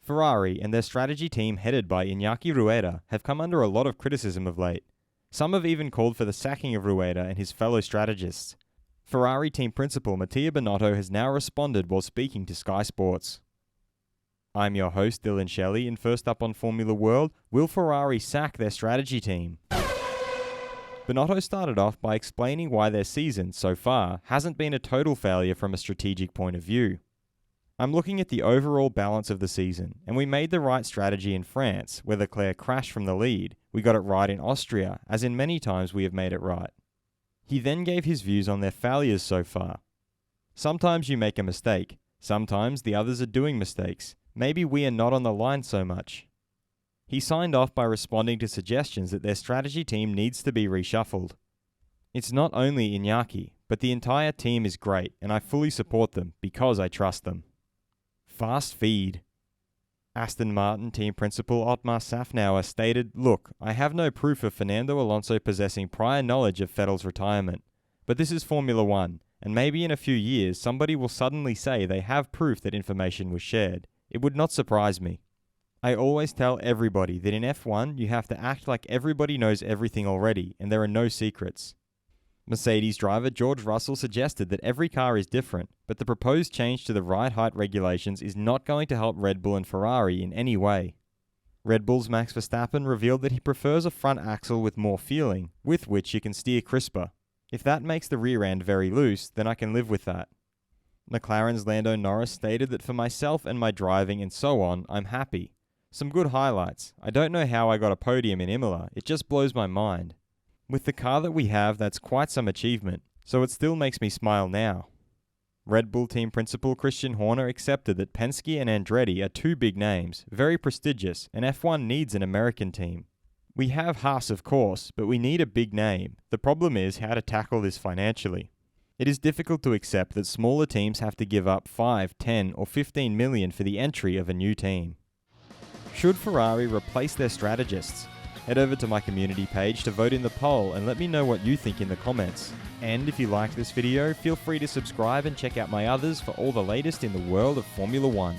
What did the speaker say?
Ferrari and their strategy team headed by Inaki Rueda have come under a lot of criticism of late. Some have even called for the sacking of Rueda and his fellow strategists. Ferrari team principal Mattia Binotto has now responded while speaking to Sky Sports. I'm your host Dillon Shelley, and first up on Formula World, will Ferrari sack their strategy team? Binotto started off by explaining why their season, so far, hasn't been a total failure from a strategic point of view. I'm looking at the overall balance of the season, and we made the right strategy in France, where Leclerc crashed from the lead. We got it right in Austria, as in many times we have made it right. He then gave his views on their failures so far. Sometimes you make a mistake, sometimes the others are doing mistakes. Maybe we are not on the line so much. He signed off by responding to suggestions that their strategy team needs to be reshuffled. It's not only Inaki, but the entire team is great, and I fully support them because I trust them. Fast feed. Aston Martin team principal Otmar Safnauer stated, "Look, I have no proof of Fernando Alonso possessing prior knowledge of Vettel's retirement, but this is Formula One, and maybe in a few years somebody will suddenly say they have proof that information was shared. It would not surprise me. I always tell everybody that in F1 you have to act like everybody knows everything already, and there are no secrets." Mercedes driver George Russell suggested that every car is different, but the proposed change to the ride height regulations is not going to help Red Bull and Ferrari in any way. Red Bull's Max Verstappen revealed that he prefers a front axle with more feeling, with which you can steer crisper. If that makes the rear end very loose, then I can live with that. McLaren's Lando Norris stated that for myself and my driving and so on, I'm happy. Some good highlights. I don't know how I got a podium in Imola, it just blows my mind. With the car that we have, that's quite some achievement, so it still makes me smile now. Red Bull team principal Christian Horner accepted that Penske and Andretti are two big names, very prestigious, and F1 needs an American team. We have Haas, of course, but we need a big name. The problem is how to tackle this financially. It is difficult to accept that smaller teams have to give up 5, 10, or 15 million for the entry of a new team. Should Ferrari replace their strategists? Head over to my community page to vote in the poll and let me know what you think in the comments. And if you liked this video, feel free to subscribe and check out my others for all the latest in the world of Formula One.